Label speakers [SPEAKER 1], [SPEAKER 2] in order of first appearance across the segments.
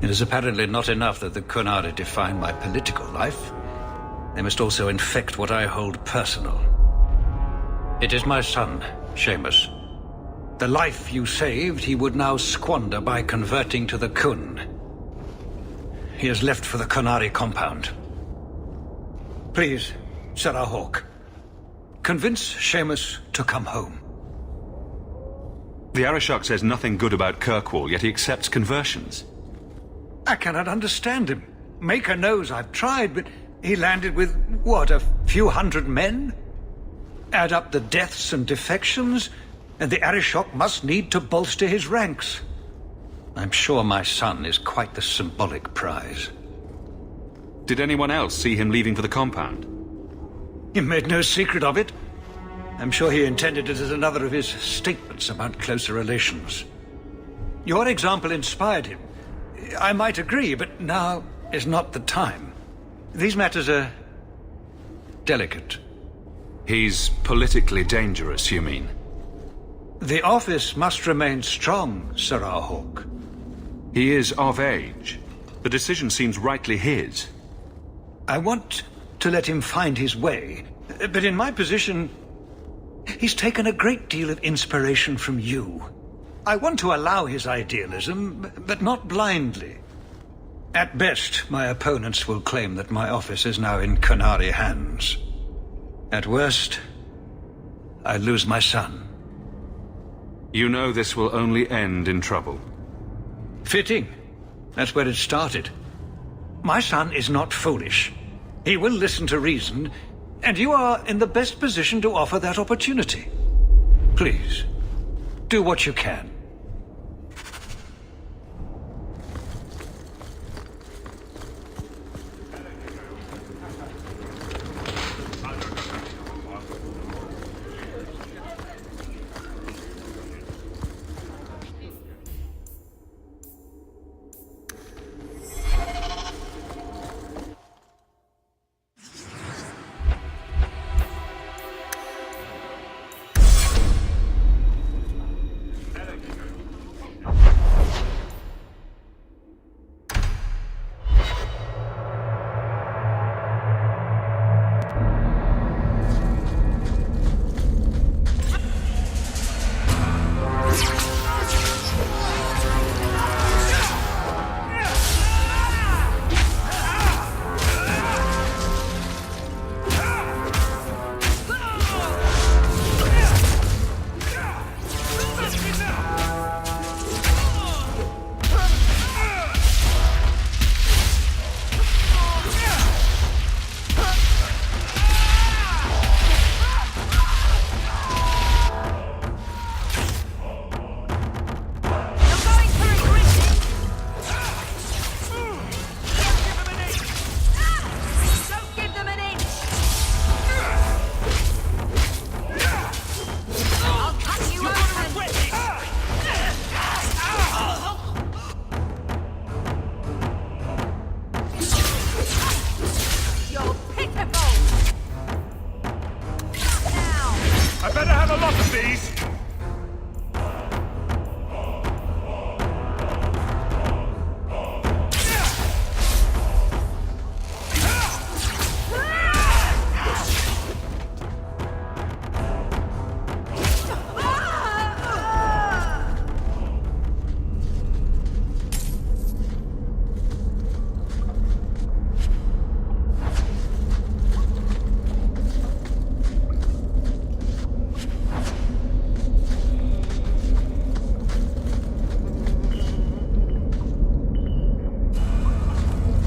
[SPEAKER 1] It is apparently not enough that the Qunari define my political life. They must also infect what I hold personal. It is my son, Seamus. The life you saved, he would now squander by converting to the Qun. He has left for the Qunari compound. Please, Sir Hawke, convince Seamus to come home.
[SPEAKER 2] The Arishok says nothing good about Kirkwall, yet he accepts conversions.
[SPEAKER 1] I cannot understand him. Maker knows I've tried, but he landed with, what, a few hundred men? Add up the deaths and defections, and the Arishok must need to bolster his ranks. I'm sure my son is quite the symbolic prize.
[SPEAKER 2] Did anyone else see him leaving for the compound?
[SPEAKER 1] He made no secret of it. I'm sure he intended it as another of his statements about closer relations. Your example inspired him. I might agree, but now is not the time. These matters are delicate.
[SPEAKER 2] He's politically dangerous, you mean?
[SPEAKER 1] The office must remain strong, Sir Hawke.
[SPEAKER 2] He is of age. The decision seems rightly his.
[SPEAKER 1] I want to let him find his way, but in my position, he's taken a great deal of inspiration from you. I want to allow his idealism, but not blindly. At best, my opponents will claim that my office is now in Qunari hands. At worst, I lose my son.
[SPEAKER 2] You know this will only end in trouble.
[SPEAKER 1] Fitting. That's where it started. My son is not foolish. He will listen to reason, and you are in the best position to offer that opportunity. Please, do what you can.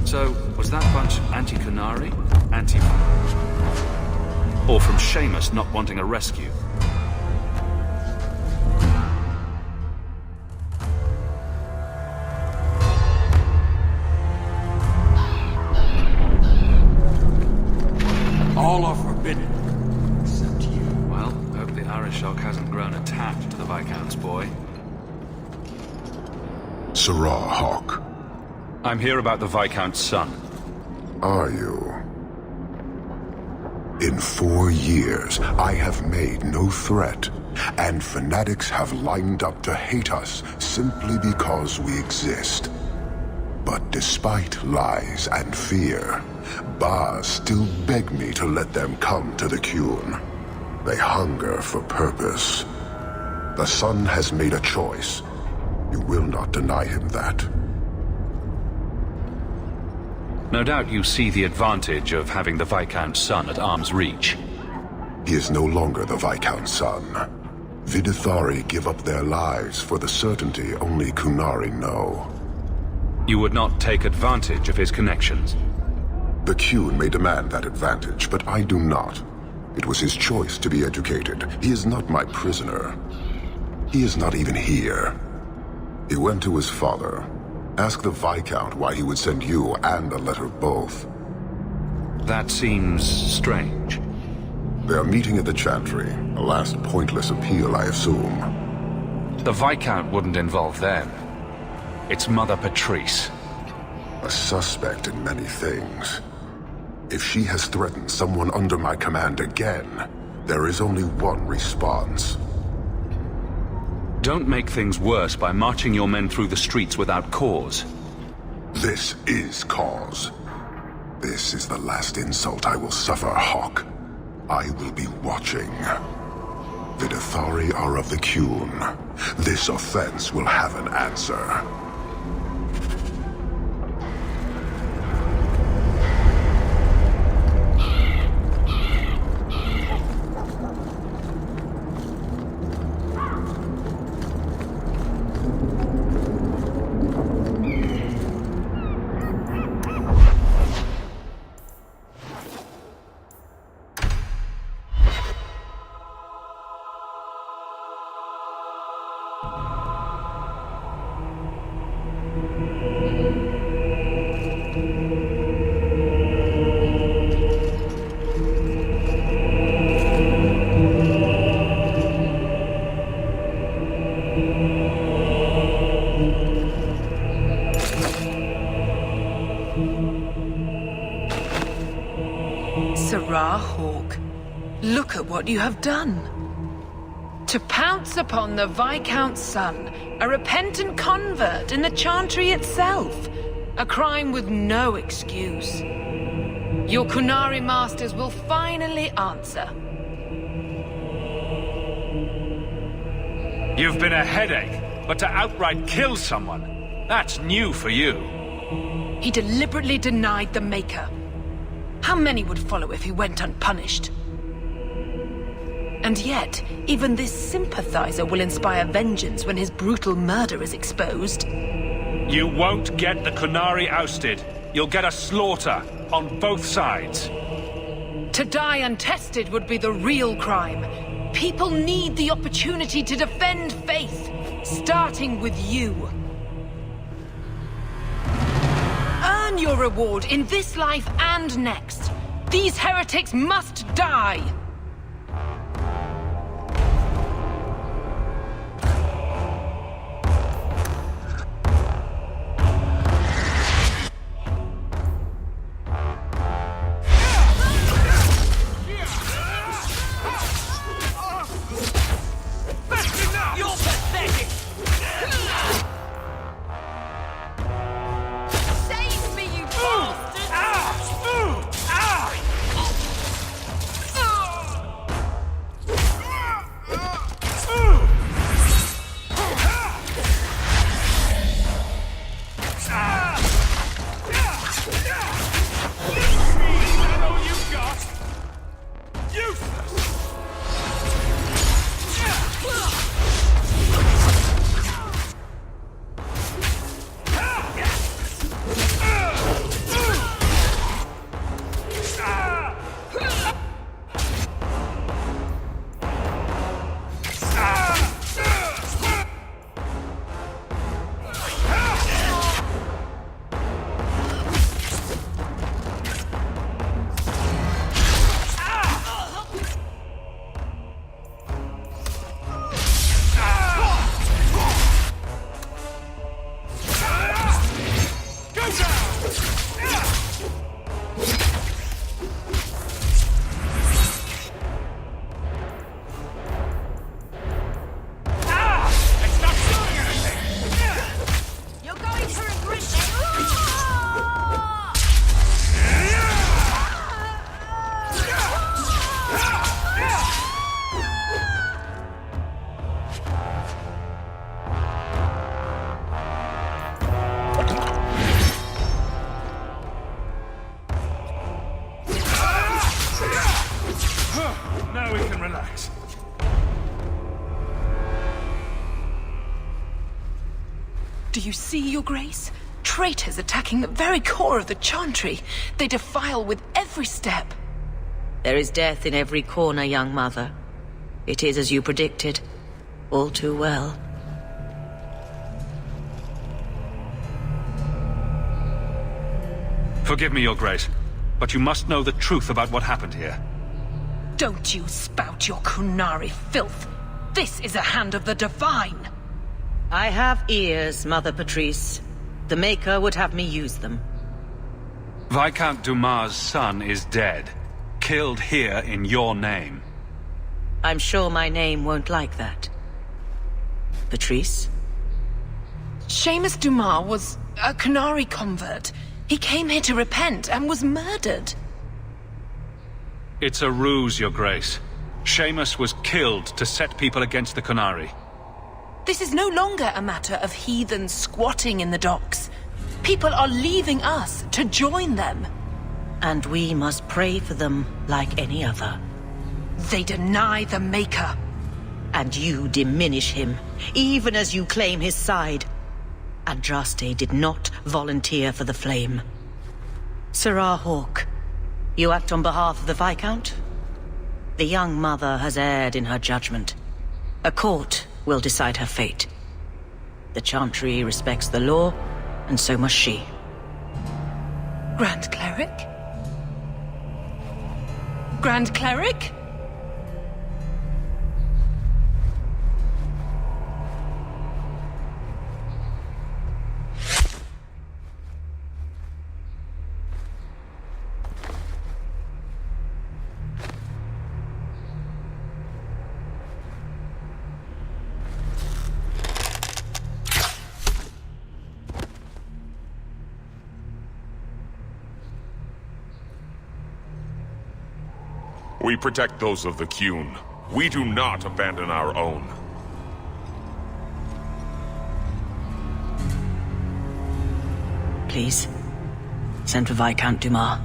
[SPEAKER 2] So, was that bunch anti-Qunari? Or from Seamus not wanting a rescue?
[SPEAKER 3] All are forbidden, except you.
[SPEAKER 2] Well, hope the Arishok hasn't grown attached to the Viscount's boy.
[SPEAKER 4] Sir Hawke.
[SPEAKER 2] I'm here about the Viscount's son.
[SPEAKER 4] Are you? In 4 years, I have made no threat, and fanatics have lined up to hate us simply because we exist. But despite lies and fear, Bars still beg me to let them come to the Qun. They hunger for purpose. The Sun has made a choice. You will not deny him that.
[SPEAKER 2] No doubt you see the advantage of having the Viscount's son at arm's reach.
[SPEAKER 4] He is no longer the Viscount's son. Vidithari give up their lives for the certainty only Qunari know.
[SPEAKER 2] You would not take advantage of his connections.
[SPEAKER 4] The Qun may demand that advantage, but I do not. It was his choice to be educated. He is not my prisoner. He is not even here. He went to his father. Ask the Viscount why he would send you and a letter both.
[SPEAKER 2] That seems strange.
[SPEAKER 4] They are meeting at the Chantry. A last pointless appeal, I assume.
[SPEAKER 2] The Viscount wouldn't involve them. It's Mother Patrice.
[SPEAKER 4] A suspect in many things. If she has threatened someone under my command again, there is only one response.
[SPEAKER 2] Don't make things worse by marching your men through the streets without cause.
[SPEAKER 4] This is cause. This is the last insult I will suffer, Hawke. I will be watching. Vidithari are of the Qun. This offense will have an answer.
[SPEAKER 5] Hawke, look at what you have done. To pounce upon the Viscount's son, a repentant convert in the Chantry itself, a crime with no excuse. Your Qunari masters will finally answer.
[SPEAKER 3] You've been a headache, but to outright kill someone, that's new for you.
[SPEAKER 5] He deliberately denied the Maker. How many would follow if he went unpunished? And yet, even this sympathizer will inspire vengeance when his brutal murder is exposed.
[SPEAKER 3] You won't get the Qunari ousted. You'll get a slaughter on both sides.
[SPEAKER 5] To die untested would be the real crime. People need the opportunity to defend faith, starting with you. Earn your reward in this life and next. These heretics must die! Do you see, Your Grace? Traitors attacking the very core of the Chantry. They defile with every step.
[SPEAKER 6] There is death in every corner, young mother. It is as you predicted. All too well.
[SPEAKER 3] Forgive me, Your Grace, but you must know the truth about what happened here.
[SPEAKER 5] Don't you spout your Kunari filth. This is a hand of the Divine.
[SPEAKER 6] I have ears, Mother Patrice. The Maker would have me use them.
[SPEAKER 3] Viscount Dumar's son is dead. Killed here in your name.
[SPEAKER 6] I'm sure my name won't like that. Patrice?
[SPEAKER 5] Seamus Dumar was a Kunari convert. He came here to repent and was murdered.
[SPEAKER 3] It's a ruse, Your Grace. Seamus was killed to set people against the Kunari.
[SPEAKER 5] This is no longer a matter of heathens squatting in the docks. People are leaving us to join them.
[SPEAKER 6] And we must pray for them like any other.
[SPEAKER 5] They deny the Maker.
[SPEAKER 6] And you diminish him, even as you claim his side. Andraste did not volunteer for the flame. Sirrah Hawke, you act on behalf of the Viscount? The young mother has erred in her judgment. A court will decide her fate. The Chantry respects the law, and so must she.
[SPEAKER 5] Grand Cleric? Grand Cleric?
[SPEAKER 7] We protect those of the Qun. We do not abandon our own.
[SPEAKER 6] Please, send for Viscount Dumar.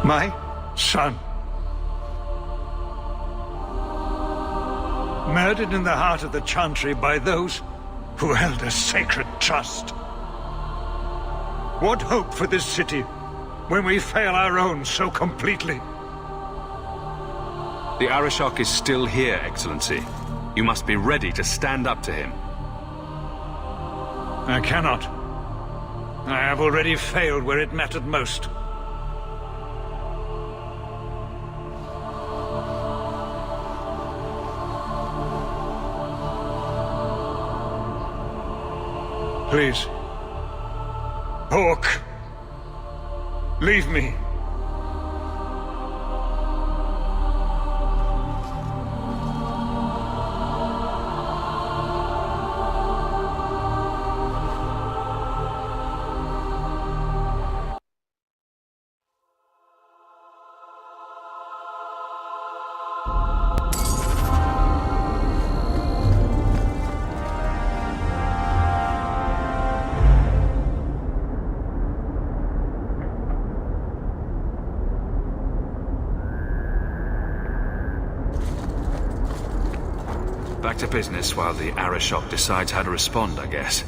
[SPEAKER 1] My son. Murdered in the heart of the Chantry by those who held a sacred trust. What hope for this city when we fail our own so completely?
[SPEAKER 2] The Arishok is still here, Excellency. You must be ready to stand up to him.
[SPEAKER 1] I cannot. I have already failed where it mattered most. Please. Hawke. Leave me.
[SPEAKER 2] Back to business while the Arishok decides how to respond, I guess.